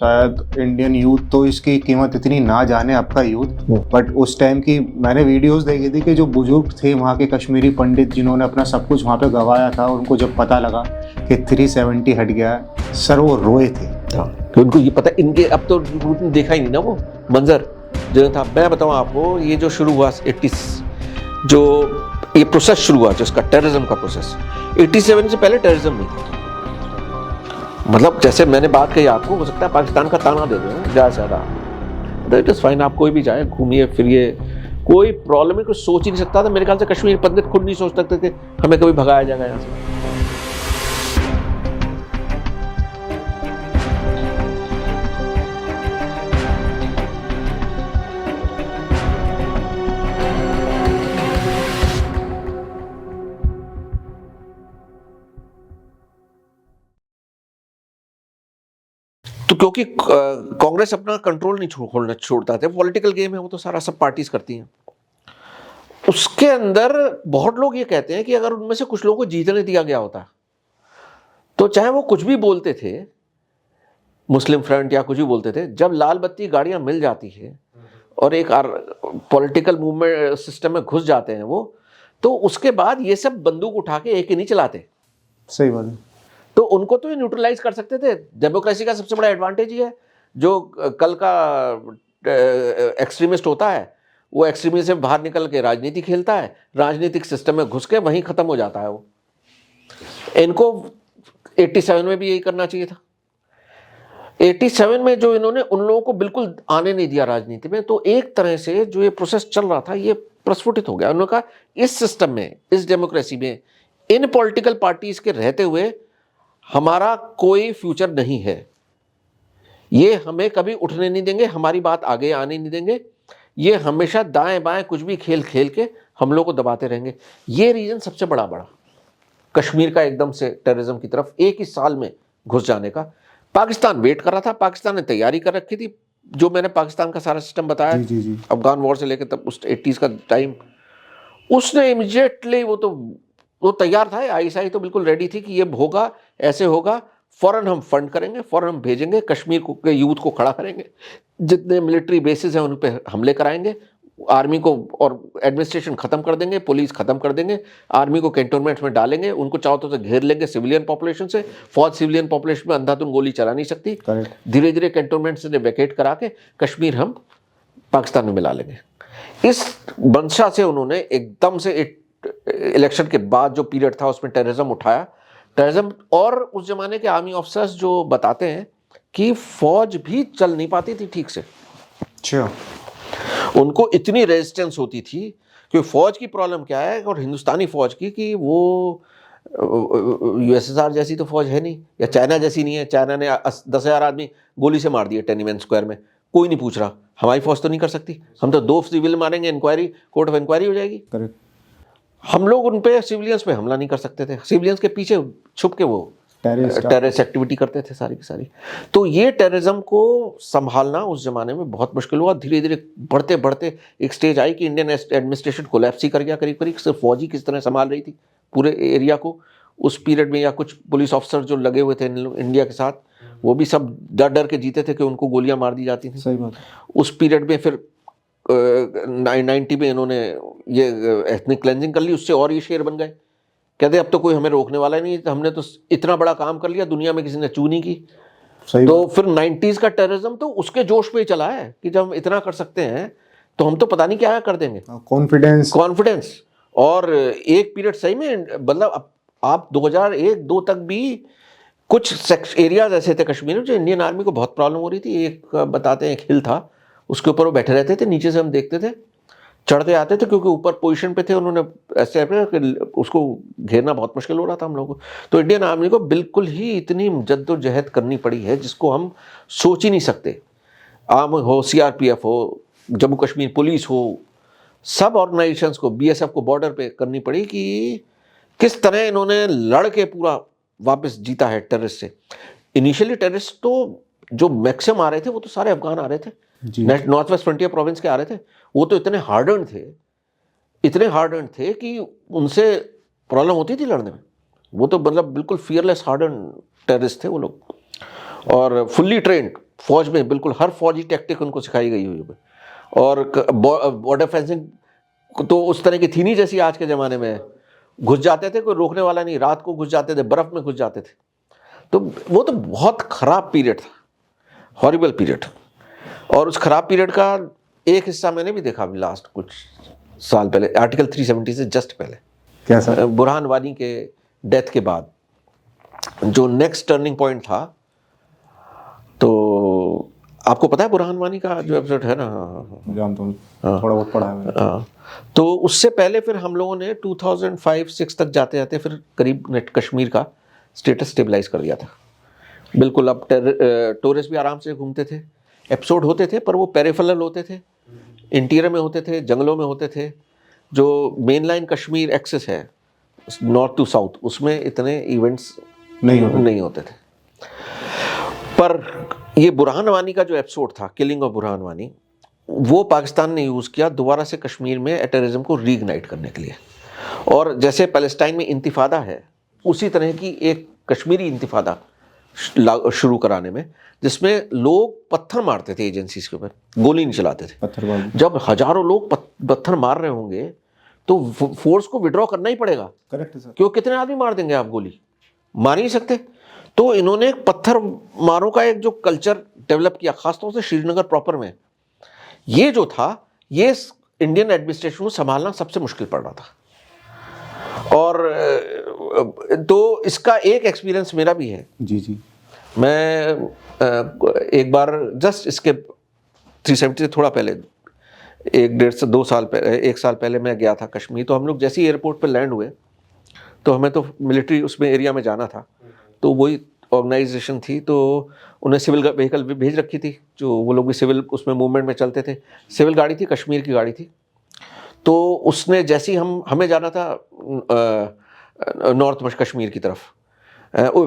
शायद Indian youth तो इसकी कीमत इतनी ना जाने, आपका यूथ, बट उस टाइम की मैंने वीडियोस देखी थी कि जो बुजुर्ग थे वहाँ के कश्मीरी पंडित जिन्होंने अपना सब कुछ वहाँ पे गंवाया था, उनको जब पता लगा कि 370 हट गया है, सर वो रोए थे। तो उनको ये पता, इनके अब तो देखा ही नहीं ना वो मंजर जो था। मैं बताऊँ आपको, ये जो शुरू हुआ 80 जो ये प्रोसेस शुरू हुआ जिसका टेररिज्म का प्रोसेस, 87 से पहले टेररिज्म नहीं था। मतलब जैसे मैंने बात कही आपको, हो सकता है पाकिस्तान का ताना दे दें ज़्यादा से ज़्यादा, इट इज़ फाइन, आप कोई भी जाए घूमिए फिरिए, कोई प्रॉब्लम है, कुछ सोच ही नहीं सकता था। मेरे ख्याल से कश्मीर पंडित खुद नहीं सोच सकते थे हमें कभी भगाया जाएगा यहाँ से। तो क्योंकि कांग्रेस अपना कंट्रोल नहीं खोलना छोड़ता था, पॉलिटिकल गेम है वो तो सारा, सब पार्टीज करती हैं। उसके अंदर बहुत लोग ये कहते हैं कि अगर उनमें से कुछ लोगों को जीतने दिया गया होता तो चाहे वो कुछ भी बोलते थे, मुस्लिम फ्रंट या कुछ भी बोलते थे, जब लाल बत्ती गाड़ियां मिल जाती है और एक पॉलिटिकल मूवमेंट सिस्टम में घुस जाते हैं वो, तो उसके बाद ये सब बंदूक उठा के एक ही नहीं चलाते। सही बात है। तो उनको तो ये न्यूट्रलाइज कर सकते थे। डेमोक्रेसी का सबसे बड़ा एडवांटेज ये है, जो कल का एक्सट्रीमिस्ट होता है वो एक्सट्रीमिस्ट से बाहर निकल के राजनीति खेलता है, राजनीतिक सिस्टम में घुस के वहीं खत्म हो जाता है वो। इनको 87 में भी यही करना चाहिए था। 87 में जो इन्होंने उन लोगों को बिल्कुल आने नहीं दिया राजनीति में, तो एक तरह से जो ये प्रोसेस चल रहा था ये प्रस्फुटित हो गया। उन्होंने कहा इस सिस्टम में, इस डेमोक्रेसी में, इन पॉलिटिकल पार्टीज के रहते हुए हमारा कोई फ्यूचर नहीं है, ये हमें कभी उठने नहीं देंगे, हमारी बात आगे आने नहीं देंगे, ये हमेशा दाएं बाएं कुछ भी खेल खेल के हम लोग को दबाते रहेंगे। ये रीजन सबसे बड़ा कश्मीर का एकदम से टेररिज्म की तरफ एक ही साल में घुस जाने का। पाकिस्तान वेट कर रहा था, पाकिस्तान ने तैयारी कर रखी थी, जो मैंने पाकिस्तान का सारा सिस्टम बताया, जी। अफगान वॉर से लेकर तब उस 80s का टाइम, उसने इमीडिएटली वो तैयार था। आईएसआई तो बिल्कुल रेडी थी कि ये होगा, ऐसे होगा, फौरन हम फंड करेंगे, फौरन हम भेजेंगे, कश्मीर के यूथ को खड़ा करेंगे, जितने मिलिट्री बेसिस हैं उन पे हमले कराएंगे, आर्मी को और एडमिनिस्ट्रेशन खत्म कर देंगे, पुलिस खत्म कर देंगे, आर्मी को कैंटोनमेंट में डालेंगे, उनको चारों तरफ से घेर लेंगे सिविलियन पॉपुलेशन से। फौज सिविलियन पॉपुलेशन में अंधाधुंध गोली चला नहीं सकती। धीरे धीरे कैंटोनमेंट से वैकेट करा के कश्मीर हम पाकिस्तान में मिला लेंगे। इस मंशा से उन्होंने एकदम से इलेक्शन के बाद जो पीरियड था उसमें टेररिज्म उठाया। टेररिज्म, और उस जमाने के आर्मी ऑफिसर्स जो बताते हैं कि फौज भी चल नहीं पाती थी ठीक से। अच्छा, उनको इतनी रेजिस्टेंस होती थी कि फौज की प्रॉब्लम क्या है, और हिंदुस्तानी फौज की, कि वो यूएसएसआर जैसी तो फौज है नहीं, या चाइना जैसी नहीं है। चाइना ने 10,000 आदमी गोली से मार दिए टिएनएनमेन स्क्वायर में, कोई नहीं पूछ रहा। हमारी फौज तो नहीं कर सकती, हम तो 2 सिविल मारेंगे, इंक्वायरी, कोर्ट ऑफ इंक्वायरी हो जाएगी। करेक्ट। हम लोग उन पे सिविलियंस पे हमला नहीं कर सकते थे, सिविलियंस के पीछे छुप के वो टेररिस्ट एक्टिविटी करते थे सारी की सारी। तो ये टेररिज्म को संभालना उस जमाने में बहुत मुश्किल हुआ। धीरे धीरे बढ़ते बढ़ते एक स्टेज आई कि इंडियन एडमिनिस्ट्रेशन कोलैप्स ही कर गया करीब करीब। सिर्फ फौज ही किस तरह संभाल रही थी पूरे एरिया को उस पीरियड में, या कुछ पुलिस ऑफिसर जो लगे हुए थे इंडिया के साथ, वो भी सब डर डर के जीते थे कि उनको गोलियां मार दी जाती थी। सही बात। उस पीरियड में फिर 90 में इन्होंने ये एथनिक क्लेंजिंग कर ली, उससे और ये शेर बन गए। कहते अब तो कोई हमें रोकने वाला नहीं, हमने तो इतना बड़ा काम कर लिया, दुनिया में किसी ने चू नहीं की। तो फिर 90s का टेररिज्म तो उसके जोश पे ही चला है कि जब हम इतना कर सकते हैं तो हम तो पता नहीं क्या कर देंगे। कॉन्फिडेंस। और एक पीरियड सही में, मतलब आप 2001-2 तक भी कुछ एरियाज ऐसे थे कश्मीर में जो इंडियन आर्मी को बहुत प्रॉब्लम हो रही थी। एक बताते हैं, एक हिल था, उसके ऊपर वो बैठे रहते थे, नीचे से हम देखते थे, चढ़ते आते थे, क्योंकि ऊपर पोजीशन पे थे उन्होंने, ऐसे उसको घेरना बहुत मुश्किल हो रहा था हम लोगों को। तो इंडियन आर्मी को बिल्कुल ही इतनी जद्दोजहद करनी पड़ी है जिसको हम सोच ही नहीं सकते। आर्मी हो, सीआरपीएफ हो, जम्मू कश्मीर पुलिस हो, सब ऑर्गेनाइजेशंस को, बीएसएफ को बॉर्डर पे करनी पड़ी कि किस तरह इन्होंने लड़ के पूरा वापस जीता है टेररिस्ट से। इनिशियली टेररिस्ट तो जो मैक्सिमम आ रहे थे वो तो सारे अफगान आ रहे थे, नॉर्थ वेस्ट फ्रंटियर प्रोविंस के आ रहे थे। वो तो इतने हार्डन थे कि उनसे प्रॉब्लम होती थी लड़ने में। वो तो मतलब बिल्कुल फियरलेस हार्डन टेररिस्ट थे वो लोग, और फुल्ली ट्रेंड। फौज में बिल्कुल हर फौजी टैक्टिक उनको सिखाई गई हुई है। और बॉर्डर फेंसिंग तो उस तरह की थी नहीं जैसी आज के ज़माने में है। घुस जाते थे, कोई रोकने वाला नहीं, रात को घुस जाते थे, बर्फ़ में घुस जाते थे। तो वो तो बहुत ख़राब पीरियड था, हॉरिबल पीरियड। और उस ख़राब पीरियड का एक हिस्सा मैंने भी देखा अभी लास्ट कुछ साल पहले, आर्टिकल 370 से जस्ट पहले। क्या सर? बुरहान वानी के डेथ के बाद जो नेक्स्ट टर्निंग पॉइंट था, तो आपको पता है बुरहान वानी का जो एपिसोड है ना? जानता हूँ, थोड़ा बहुत पढ़ा है मैंने। हाँ, तो उससे पहले फिर हम लोगों ने 2005-06 तक जाते जाते फिर करीब नेट कश्मीर का स्टेटस स्टेबलाइज कर दिया था बिल्कुल। अब टूरिस्ट भी आराम से घूमते थे, एपिसोड होते थे पर वो पेरिफेरल होते थे, इंटीरियर में होते थे, जंगलों में होते थे। जो मेन लाइन कश्मीर एक्सेस है नॉर्थ टू साउथ, उसमें इतने इवेंट्स नहीं होते थे। पर ये बुरहान वानी का जो एपिसोड था, किलिंग ऑफ बुरहान वानी, वो पाकिस्तान ने यूज़ किया दोबारा से कश्मीर में टेररिज्म को रीइग्नाइट करने के लिए। और जैसे पैलेस्टाइन में इंतिफादा है, उसी तरह की एक कश्मीरी इंतिफादा शुरू कराने में, जिसमें लोग पत्थर मारते थे एजेंसीज के ऊपर, गोली नहीं चलाते थे। जब हजारों लोग पत्थर मार रहे होंगे तो फोर्स को विड्रॉ करना ही पड़ेगा। करेक्ट है सर। क्यों, कितने आदमी मार देंगे आप, गोली मार ही नहीं सकते। तो इन्होंने पत्थर मारों का एक जो कल्चर डेवलप किया, खासतौर से श्रीनगर प्रॉपर में, ये जो था, ये इंडियन एडमिनिस्ट्रेशन को संभालना सबसे मुश्किल पड़ रहा था। और तो इसका एक एक्सपीरियंस मेरा भी है। जी। मैं एक बार जस्ट इसके 370 से थोड़ा पहले, 1 साल पहले मैं गया था कश्मीर। तो हम लोग जैसे ही एयरपोर्ट पर लैंड हुए तो हमें तो मिलिट्री उसमें एरिया में जाना था, तो वही ऑर्गेनाइजेशन थी, तो उन्हें सिविल व्हीकल भी भेज रखी थी, जो वो लोग भी सिविल उसमें मूवमेंट में चलते थे। सिविल गाड़ी थी, कश्मीर की गाड़ी थी। तो उसने जैसे ही हमें जाना था नॉर्थ कश्मीर की तरफ,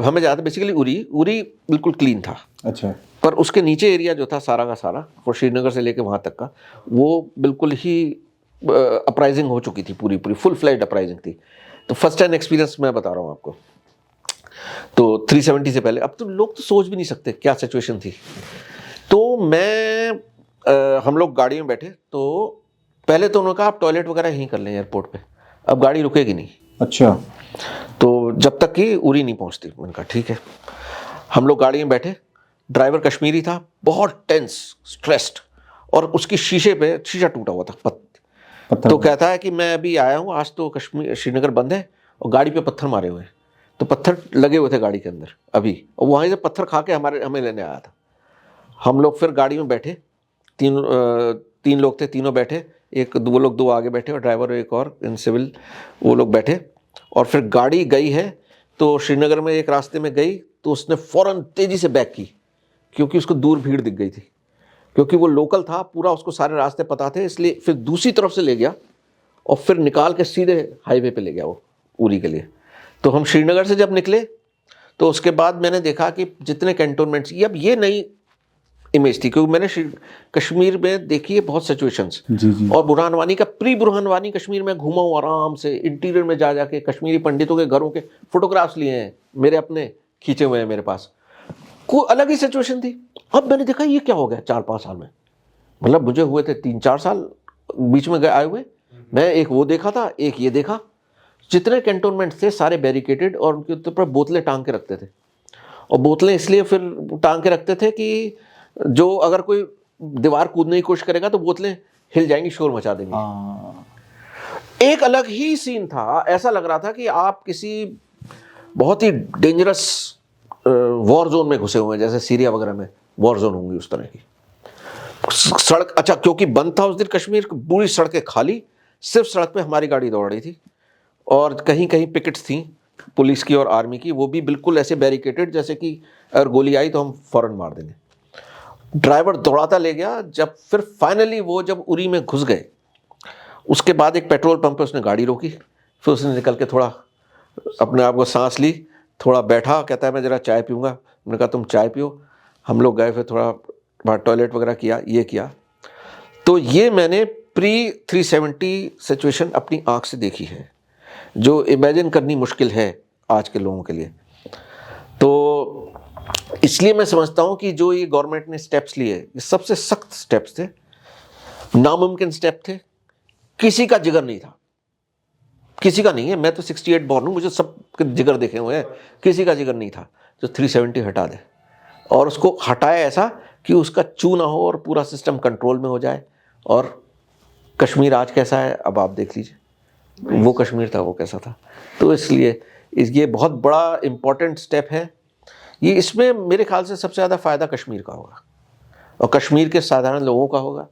हमें जाना था बेसिकली उरी बिल्कुल क्लीन था। अच्छा। पर उसके नीचे एरिया जो था सारा का सारा, और श्रीनगर से लेके वहाँ तक का, वो बिल्कुल ही अपराइजिंग हो चुकी थी, पूरी फुल फ्लैड अपराइजिंग थी। तो फर्स्ट हैंड एक्सपीरियंस मैं बता रहा हूँ आपको। तो 370 से पहले, अब तो लोग तो सोच भी नहीं सकते क्या सिचुएशन थी। तो हम लोग गाड़ी में बैठे, तो पहले तो उन्होंने कहा आप टॉयलेट वगैरह यहीं कर लें एयरपोर्ट पे, अब गाड़ी रुकेगी नहीं। अच्छा। तो जब तक कि उरी नहीं पहुंचती। मैंने कहा ठीक है। हम लोग गाड़ी में बैठे, ड्राइवर कश्मीरी था, बहुत टेंस, स्ट्रेस्ड, और उसकी शीशा टूटा हुआ था, तो कहता है कि मैं अभी आया हूँ, आज तो कश्मीर श्रीनगर बंद है और गाड़ी पे पत्थर मारे हुए हैं। तो पत्थर लगे हुए थे गाड़ी के अंदर अभी, और वहीं से पत्थर खा के हमें लेने आया था। हम लोग फिर गाड़ी में बैठे, तीन लोग थे, तीनों बैठे, वो लोग दो आगे बैठे और ड्राइवर एक और इन सिविल, वो लोग बैठे। और फिर गाड़ी गई है तो श्रीनगर में एक रास्ते में गई, तो उसने फ़ौरन तेज़ी से बैक की, क्योंकि उसको दूर भीड़ दिख गई थी, क्योंकि वो लोकल था, पूरा उसको सारे रास्ते पता थे। इसलिए फिर दूसरी तरफ से ले गया और फिर निकाल के सीधे हाईवे पे ले गया वो उरी के लिए। तो हम श्रीनगर से जब निकले तो उसके बाद मैंने देखा कि जितने कैंटोनमेंट्स, ये नई इमेज थी, क्योंकि मैंने कश्मीर में देखी है बहुत सिचुएशंस। और बुरहान वानी का, प्री बुरहान वानी कश्मीर में घूमा हूँ आराम से, इंटीरियर में जा के कश्मीरी पंडितों के घरों के फोटोग्राफ्स लिए हैं, मेरे अपने खींचे हुए हैं मेरे पास। कोई अलग ही सिचुएशन थी। अब मैंने देखा ये क्या हो गया 4-5 साल में, मतलब मुझे हुए थे 3-4 साल बीच में आए हुए। मैं एक वो देखा था, एक ये देखा, जितने कैंटोनमेंट थे सारे बैरिकेटेड, और उनके ऊपर बोतलें टांग के रखते थे। और बोतलें इसलिए फिर टांग के रखते थे कि जो अगर कोई दीवार कूदने की कोशिश करेगा तो बोतलें हिल जाएंगी, शोर मचा देंगी। एक अलग ही सीन था, ऐसा लग रहा था कि आप किसी बहुत ही डेंजरस वॉर जोन में घुसे हुए हैं, जैसे सीरिया वगैरह में वॉर जोन होंगी उस तरह की सड़क। अच्छा, क्योंकि बंद था उस दिन कश्मीर, पूरी सड़कें खाली, सिर्फ सड़क पे हमारी गाड़ी दौड़ रही थी, और कहीं कहीं पिकेट्स थी पुलिस की और आर्मी की, वो भी बिल्कुल ऐसे बैरिकेटेड जैसे कि अगर गोली आई तो हम फौरन मार देंगे। ड्राइवर दौड़ाता ले गया। जब फिर फाइनली वो जब उरी में घुस गए, उसके बाद एक पेट्रोल पंप पे उसने गाड़ी रोकी, फिर उसने निकल के थोड़ा अपने आप को सांस ली, थोड़ा बैठा, कहता है मैं ज़रा चाय पीऊँगा। मैंने कहा तुम चाय पियो। हम लोग गए, फिर थोड़ा बाहर टॉयलेट वगैरह किया, ये किया। तो ये मैंने प्री 370 सिचुएशन अपनी आँख से देखी है, जो इमेजिन करनी मुश्किल है आज के लोगों के लिए। तो इसलिए मैं समझता हूं कि जो ये गवर्नमेंट ने स्टेप्स लिए, ये सबसे सख्त स्टेप्स थे, नामुमकिन स्टेप थे, किसी का जिगर नहीं था, किसी का नहीं है। मैं तो 68 बॉर्न हूं, मुझे सब जिगर देखे हुए हैं, किसी का जिगर नहीं था जो 370 हटा दे, और उसको हटाए ऐसा कि उसका चू ना हो और पूरा सिस्टम कंट्रोल में हो जाए। और कश्मीर आज कैसा है अब आप देख लीजिए, वो कश्मीर था वो कैसा था। तो इसलिए ये बहुत बड़ा इम्पॉर्टेंट स्टेप है ये। इसमें मेरे ख्याल से सबसे ज़्यादा फ़ायदा कश्मीर का होगा और कश्मीर के साधारण लोगों का होगा,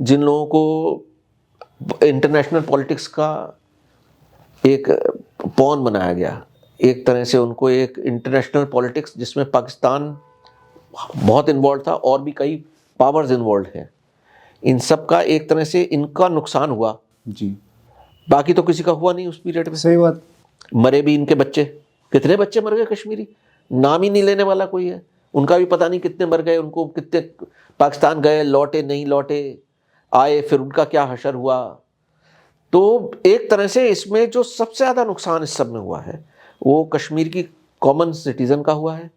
जिन लोगों को इंटरनेशनल पॉलिटिक्स का एक पॉन बनाया गया, एक तरह से उनको एक इंटरनेशनल पॉलिटिक्स जिसमें पाकिस्तान बहुत इन्वॉल्व था और भी कई पावर्स इन्वॉल्व हैं, इन सब का एक तरह से इनका नुकसान हुआ जी। बाकी तो किसी का हुआ नहीं उस पीरियड में। सही बात। मरे भी इनके बच्चे, कितने बच्चे मर गए कश्मीरी, नाम ही नहीं लेने वाला कोई है, उनका भी पता नहीं कितने मर गए, उनको कितने पाकिस्तान गए, लौटे नहीं लौटे, आए फिर उनका क्या हशर हुआ। तो एक तरह से इसमें जो सबसे ज़्यादा नुकसान इस सब में हुआ है वो कश्मीर की कॉमन सिटीज़न का हुआ है।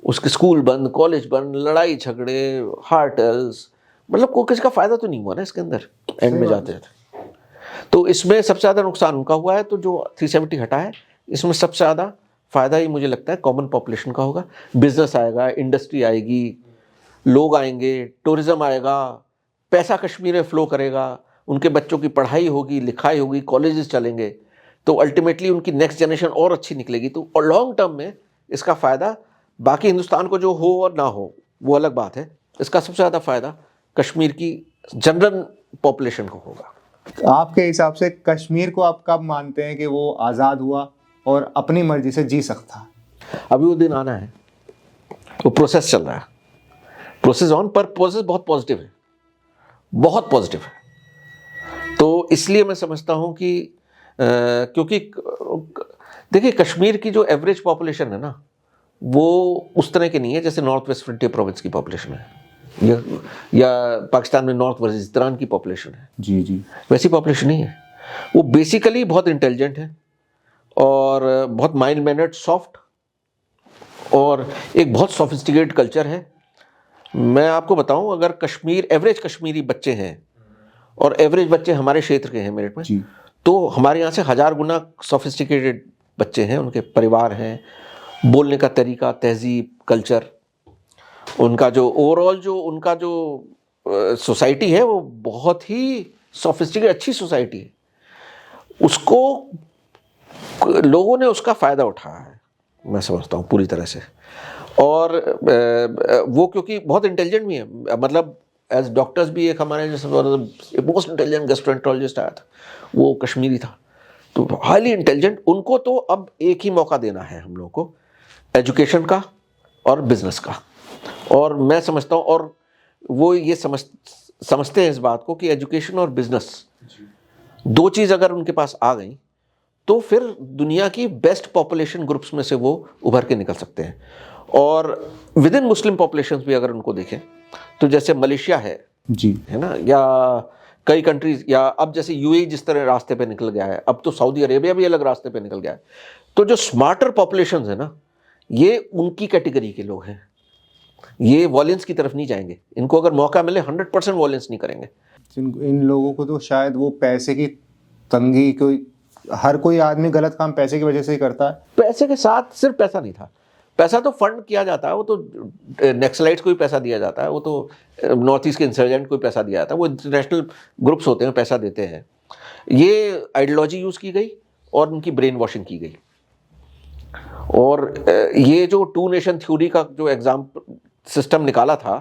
उसके स्कूल बंद, कॉलेज बंद, लड़ाई झगड़े, हार्टल्स, मतलब कोई किसी का फ़ायदा तो नहीं हुआ ना इसके अंदर एंड में जाते थे। तो इसमें सबसे ज़्यादा नुकसान उनका हुआ है। तो जो 370 हटा है इसमें सबसे ज़्यादा फ़ायदा ही मुझे लगता है कॉमन पॉपुलेशन का होगा। बिजनेस आएगा, इंडस्ट्री आएगी, लोग आएंगे, टूरिज़्म आएगा, पैसा कश्मीर में फ़्लो करेगा, उनके बच्चों की पढ़ाई होगी, लिखाई होगी, कॉलेजेस चलेंगे, तो अल्टीमेटली उनकी नेक्स्ट जनरेशन और अच्छी निकलेगी। तो और लॉन्ग टर्म में इसका फ़ायदा बाकी हिंदुस्तान को जो हो और ना हो वो अलग बात है, इसका सबसे ज़्यादा फ़ायदा कश्मीर की जनरल पॉपुलेशन को होगा। आपके हिसाब से कश्मीर को आप कब मानते हैं कि वो आज़ाद हुआ और अपनी मर्जी से जी सकता है? अभी वो दिन आना है, वो प्रोसेस चल रहा है, प्रोसेस ऑन, पर प्रोसेस बहुत पॉजिटिव है, बहुत पॉजिटिव है। तो इसलिए मैं समझता हूँ कि क्योंकि देखिए कश्मीर की जो एवरेज पॉपुलेशन है ना वो उस तरह की नहीं है जैसे नॉर्थ वेस्ट फ्रंटियर प्रोविंस की पॉपुलेशन है या पाकिस्तान में नॉर्थ वजीरिस्तान की पॉपुलेशन है। जी जी। वैसी पॉपुलेशन नहीं है। वो बेसिकली बहुत इंटेलिजेंट है और बहुत माइल्ड मैनर्ड, सॉफ्ट, और एक बहुत सोफिस्टिकेटेड कल्चर है। मैं आपको बताऊं, अगर कश्मीर एवरेज कश्मीरी बच्चे हैं और एवरेज बच्चे हमारे क्षेत्र के हैं मेरठ में जी। तो हमारे यहाँ से 1000 गुना सोफिस्टिकेटेड बच्चे हैं, उनके परिवार हैं, बोलने का तरीका, तहजीब, कल्चर, उनका जो ओवरऑल जो उनका जो सोसाइटी है वो बहुत ही सोफिस्टिकेटेड अच्छी सोसाइटी है। उसको लोगों ने उसका फ़ायदा उठाया है मैं समझता हूँ पूरी तरह से। और वो क्योंकि बहुत इंटेलिजेंट भी है, मतलब एज डॉक्टर्स भी एक हमारे जैसे मोस्ट इंटेलिजेंट गैस्ट्रोएंटरोलॉजिस्ट आया था वो कश्मीरी था, तो हाईली इंटेलिजेंट। उनको तो अब एक ही मौका देना है हम लोगों को, एजुकेशन का और बिजनेस का। और मैं समझता हूँ और वो ये समझते हैं इस बात को कि एजुकेशन और बिजनेस दो चीज़ अगर उनके पास आ गई तो फिर दुनिया की बेस्ट पॉपुलेशन ग्रुप्स में से वो उभर के निकल सकते हैं। और विद इन मुस्लिम पॉपुलेशंस भी अगर उनको देखें तो जैसे मलेशिया है जी, है ना, या कई कंट्रीज, या अब जैसे यूएई जिस तरह रास्ते पे निकल गया है, अब तो सऊदी अरेबिया भी अलग रास्ते पे निकल गया है। तो जो स्मार्टर पॉपुलेशंस है ना ये उनकी कैटेगरी के लोग हैं, ये वॉयलेंस की तरफ नहीं जाएंगे। इनको अगर मौका मिले 100% वॉयलेंस नहीं करेंगे। इन लोगों को तो शायद वो पैसे की तंगी, कोई हर कोई आदमी गलत काम पैसे की वजह से ही करता है। पैसे के साथ सिर्फ पैसा नहीं था, पैसा तो फंड किया जाता है, वो तो नेक्सलाइट्स को भी पैसा दिया जाता है, वो तो नॉर्थ ईस्ट के इंसर्जेंट को भी पैसा दिया जाता है, वो इंटरनेशनल ग्रुप्स होते हैं पैसा देते हैं। ये आइडियोलॉजी यूज़ की गई और उनकी ब्रेन वॉशिंग की गई। और ये जो टू नेशन थ्योरी का जो एग्जाम सिस्टम निकाला था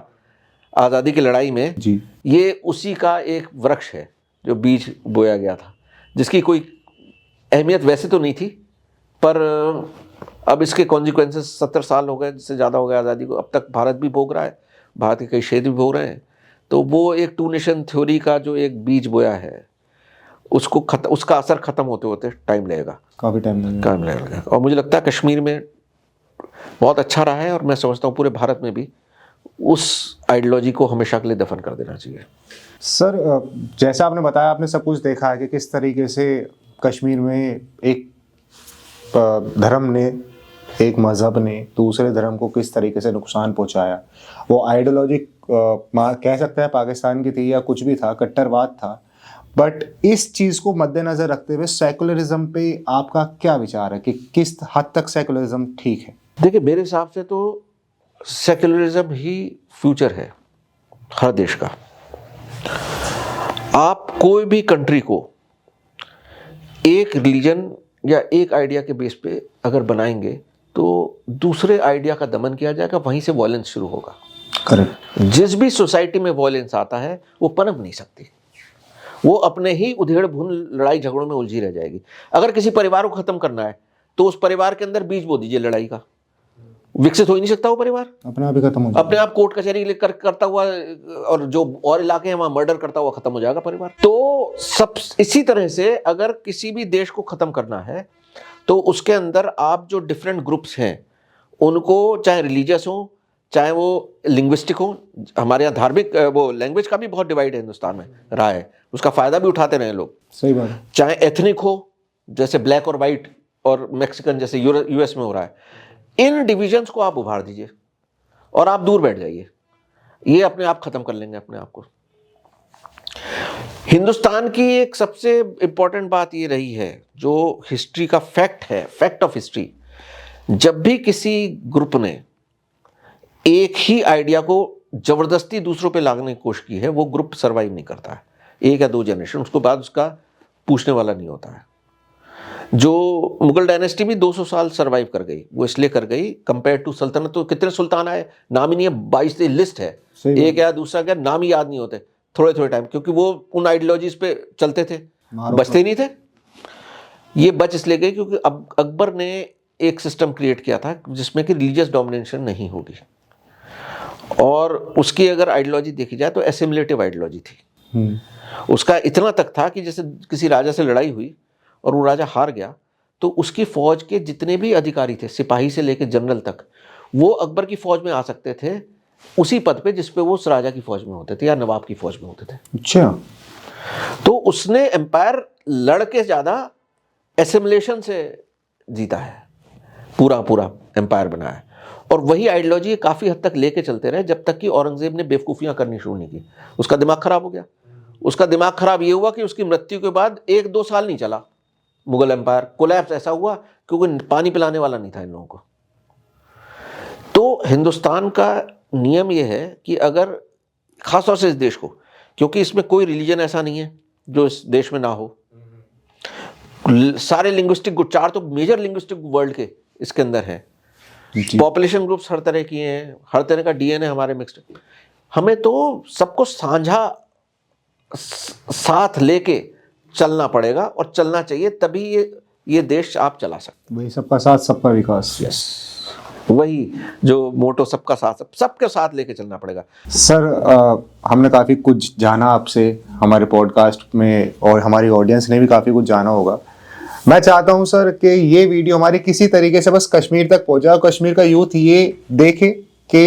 आज़ादी की लड़ाई में जी, ये उसी का एक वृक्ष है जो बीज बोया गया था, जिसकी कोई अहमियत वैसे तो नहीं थी, पर अब इसके कॉन्सिक्वेंसेस 70 साल हो गए, जिससे ज़्यादा हो गया आज़ादी को, अब तक भारत भी भोग रहा है, भारत के कई क्षेत्र भी भोग रहे हैं। तो वो एक टू नेशन थ्योरी का जो एक बीज बोया है उसको उसका असर ख़त्म होते होते टाइम लगेगा, काफ़ी टाइम लगेगा। और मुझे लगता है कश्मीर में बहुत अच्छा रहा है और मैं समझता हूँ पूरे भारत में भी उस आइडियोलॉजी को हमेशा के लिए दफन कर देना चाहिए। सर, जैसा आपने बताया, आपने सब कुछ देखा है कि किस तरीके से कश्मीर में एक धर्म ने एक मजहब ने दूसरे धर्म को किस तरीके से नुकसान पहुंचाया। वो आइडियोलॉजी कह सकते हैं पाकिस्तान की थी या कुछ भी था, कट्टरवाद था, बट इस चीज़ को मद्देनज़र रखते हुए सेकुलरिज्म पे आपका क्या विचार है कि किस हद तक सेकुलरिज्म ठीक है? देखिए, मेरे हिसाब से तो सेकुलरिज्म ही फ्यूचर है हर देश का। आप कोई भी कंट्री को एक रिलीजन या एक आइडिया के बेस पे अगर बनाएंगे तो दूसरे आइडिया का दमन किया जाएगा, वहीं से वॉयलेंस शुरू होगा। करेक्ट। जिस भी सोसाइटी में वॉयलेंस आता है वो पनप नहीं सकती, वो अपने ही उधेड़ बुन लड़ाई झगड़ों में उलझी रह जाएगी। अगर किसी परिवार को खत्म करना है तो उस परिवार के अंदर बीज बो दीजिए लड़ाई का, विकसित हो ही नहीं सकता वो परिवार, अपने आप ही खत्म हो जाएगा। अपने आप कोर्ट कचहरी करता हुआ और जो और इलाके हैं वहां मर्डर करता हुआ खत्म हो जाएगा परिवार। तो सब इसी तरह से अगर किसी भी देश को खत्म करना है तो उसके अंदर आप जो डिफरेंट ग्रुप्स हैं उनको, चाहे रिलीजियस हो चाहे वो लिंग्विस्टिक हो, हमारे यहाँ धार्मिक वो लैंग्वेज का भी बहुत डिवाइड है हिंदुस्तान में रहा है, उसका फायदा भी उठाते रहे लोग। सही बात है। चाहे एथनिक हो, जैसे ब्लैक और वाइट और मैक्सिकन जैसे यूएस में हो रहा है, इन डिविजन्स को आप उभार दीजिए और आप दूर बैठ जाइए, ये अपने आप खत्म कर लेंगे अपने आप को। हिंदुस्तान की एक सबसे इंपॉर्टेंट बात ये रही है, जो हिस्ट्री का फैक्ट है, फैक्ट ऑफ हिस्ट्री, जब भी किसी ग्रुप ने एक ही आइडिया को जबरदस्ती दूसरों पे लागने की कोशिश की है, वो ग्रुप सरवाइव नहीं करता है। 1 या 2 जनरेशन उसको बाद उसका पूछने वाला नहीं होता है। जो मुगल डायनेस्टी भी 200 साल सरवाइव कर गई, वो इसलिए कर गई कंपेयर टू सल्तनत। तो कितने सुल्तान आए, नाम ही नहीं है, 22 लिस्ट है, एक या दूसरा क्या नाम ही याद नहीं होते थोड़े थोड़े टाइम, क्योंकि वो उन आइडियोलॉजीज पे चलते थे, बचते नहीं थे। ये बच इसलिए गए क्योंकि अब अकबर ने एक सिस्टम क्रिएट किया था जिसमें कि रिलीजियस डोमिनेशन नहीं होगी, और उसकी अगर आइडियोलॉजी देखी जाए तो एसिमिलेटिव आइडियोलॉजी थी। उसका इतना तक था कि जैसे किसी राजा से लड़ाई हुई और वो राजा हार गया तो उसकी फौज के जितने भी अधिकारी थे, सिपाही से लेकर जनरल तक, वो अकबर की फौज में आ सकते थे उसी पद पे जिस पे वो उस राजा की फौज में होते थे या नवाब की फौज में होते थे। अच्छा। तो उसने एम्पायर लड़ के ज्यादा एसिमुलेशन से जीता है, पूरा पूरा एम्पायर बनाया है। और वही आइडियोलॉजी काफी हद तक लेके चलते रहे जब तक कि औरंगजेब ने बेवकूफियां करनी शुरू नहीं की। उसका दिमाग खराब हो गया। उसका दिमाग खराब ये हुआ कि उसकी मृत्यु के बाद 1-2 साल नहीं चला मुगल एम्पायर, कोलैप्स ऐसा हुआ क्योंकि पानी पिलाने वाला नहीं था इन लोगों को। तो हिंदुस्तान का नियम यह है कि अगर खासतौर से इस देश को, क्योंकि इसमें कोई रिलीजन ऐसा नहीं है जो इस देश में ना हो, सारे लिंग्विस्टिक ग्रुप, 4 तो मेजर लिंग्विस्टिक वर्ल्ड के इसके अंदर हैं, पॉपुलेशन ग्रुप्स हर तरह की हैं, हर तरह का डीएनए हमारे मिक्स्ड। हमें तो सबको साझा साथ लेके चलना पड़ेगा और चलना चाहिए, तभी ये देश आप चला सकते। वही सबका साथ सबका विकास। यस, वही जो मोटो सबका साथ, सबके साथ लेके चलना पड़ेगा। सर हमने काफ़ी कुछ जाना आपसे हमारे पॉडकास्ट में, और हमारी ऑडियंस ने भी काफ़ी कुछ जाना होगा। मैं चाहता हूं सर कि ये वीडियो हमारी किसी तरीके से बस कश्मीर तक पहुंचे और कश्मीर का यूथ ये देखे कि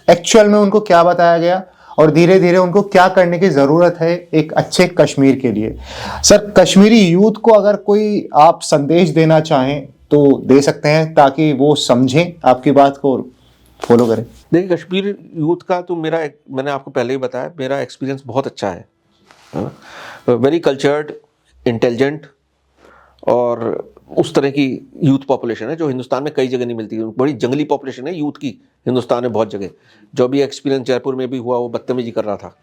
एक्चुअल में उनको क्या बताया गया और धीरे धीरे उनको क्या करने की ज़रूरत है एक अच्छे कश्मीर के लिए। सर, कश्मीरी यूथ को अगर कोई आप संदेश देना चाहें तो दे सकते हैं, ताकि वो समझें आपकी बात को और फॉलो करें। देखिए, कश्मीर यूथ का तो मैंने आपको पहले ही बताया, मेरा एक्सपीरियंस बहुत अच्छा है। वेरी कल्चर्ड, इंटेलिजेंट और उस तरह की यूथ पॉपुलेशन है जो हिंदुस्तान में कई जगह नहीं मिलती। बड़ी जंगली पॉपुलेशन है यूथ की हिंदुस्तान में बहुत जगह। जो भी एक्सपीरियंस जयपुर में भी हुआ वो बदतमीजी कर रहा था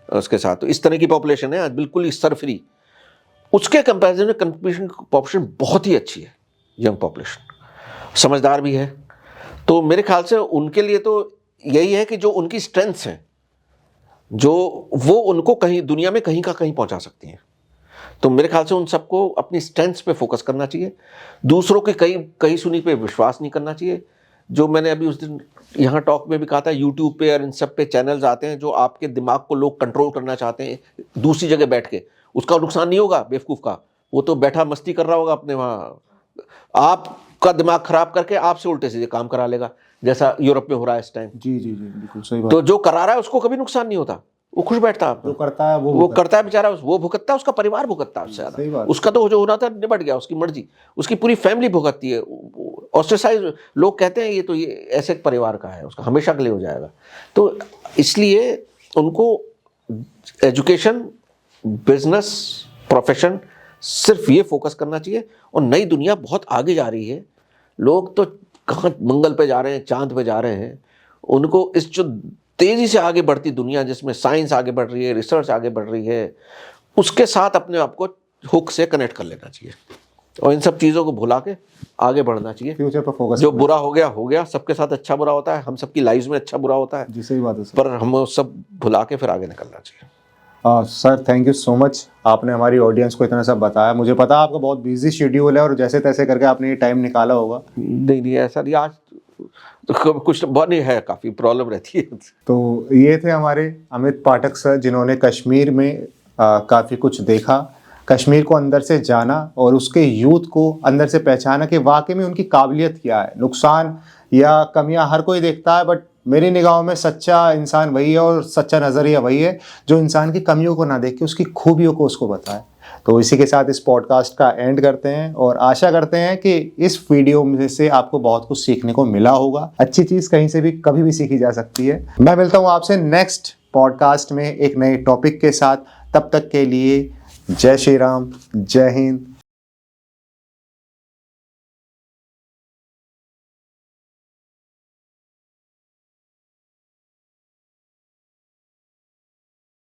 उसके साथ, तो इस तरह की पॉपुलेशन है आज बिल्कुल सरफ्री। उसके कंपैरिजन में कश्मीर की पॉपुलेशन बहुत ही अच्छी है, यंग पॉपुलेशन, समझदार भी है। तो मेरे ख्याल से उनके लिए तो यही है कि जो उनकी स्ट्रेंथ्स हैं, जो वो उनको कहीं दुनिया में कहीं का कहीं पहुंचा सकती हैं। तो मेरे ख्याल से उन सबको अपनी स्ट्रेंथ्स पे फोकस करना चाहिए, दूसरों के कहीं सुनी पे विश्वास नहीं करना चाहिए। जो मैंने अभी उस दिन यहाँ टॉक में भी कहा था, यूट्यूब पे और इन सब पे चैनल्स आते हैं जो आपके दिमाग को लोग कंट्रोल करना चाहते हैं दूसरी जगह बैठ के, उसका नुकसान नहीं होगा बेवकूफ़ का, वो तो बैठा मस्ती कर रहा होगा अपने वहाँ, आपका दिमाग खराब करके आपसे उल्टे सीधे काम करा लेगा, जैसा यूरोप में हो रहा है इस टाइम। जी जी जी, बिल्कुल सही बात। तो जो करा रहा है उसको कभी नुकसान नहीं होता, वो खुश बैठता है, जो करता है वो करता है बेचारा, वो भुगतता है, उसका परिवार भुगतता है उससे ज्यादा। उसका तो जो हो रहा था निपट गया, उसकी मर्जी, उसकी पूरी फैमिली भुगतती है, ऑस्ट्रेसाइज, लोग कहते हैं ये तो ये ऐसे परिवार का है, उसका हमेशा के लिए हो जाएगा। तो इसलिए उनको एजुकेशन, बिजनेस, प्रोफेशन, सिर्फ ये फोकस करना चाहिए। और नई दुनिया बहुत आगे जा रही है, लोग तो कहाँ मंगल पे जा रहे हैं, चांद पे जा रहे हैं। उनको इस जो तेज़ी से आगे बढ़ती दुनिया, जिसमें साइंस आगे बढ़ रही है, रिसर्च आगे बढ़ रही है, उसके साथ अपने आप को हुक से कनेक्ट कर लेना चाहिए और इन सब चीज़ों को भुला के आगे बढ़ना चाहिए। फ्यूचर पर फोकस, जो बुरा हो गया, सबके साथ अच्छा बुरा होता है, हम सबकी लाइफ में अच्छा बुरा होता है जी सही बात है सर। पर हम सब भुला के फिर आगे निकलना चाहिए। Sir thank you so much, आपने हमारी ऑडियंस को इतना सब बताया। मुझे पता है आपका बहुत बिजी शेड्यूल है और जैसे तैसे करके आपने ये टाइम निकाला होगा। नहीं ऐसा नहीं, आज तो कुछ बनी है, काफ़ी प्रॉब्लम रहती है। तो ये थे हमारे अमित पाठक सर, जिन्होंने कश्मीर में काफ़ी कुछ देखा, कश्मीर को अंदर से जाना और उसके यूथ को अंदर से पहचाना कि वाकई में उनकी काबिलियत क्या है। नुकसान या कमियां हर कोई देखता है, बट मेरी निगाहों में सच्चा इंसान वही है और सच्चा नज़रिया वही है जो इंसान की कमियों को ना देख के उसकी खूबियों को उसको बताए। तो इसी के साथ इस पॉडकास्ट का एंड करते हैं और आशा करते हैं कि इस वीडियो में से आपको बहुत कुछ सीखने को मिला होगा। अच्छी चीज़ कहीं से भी कभी भी सीखी जा सकती है। मैं मिलता हूँ आपसे नेक्स्ट पॉडकास्ट में एक नए टॉपिक के साथ। तब तक के लिए जय श्री राम, जय हिंद,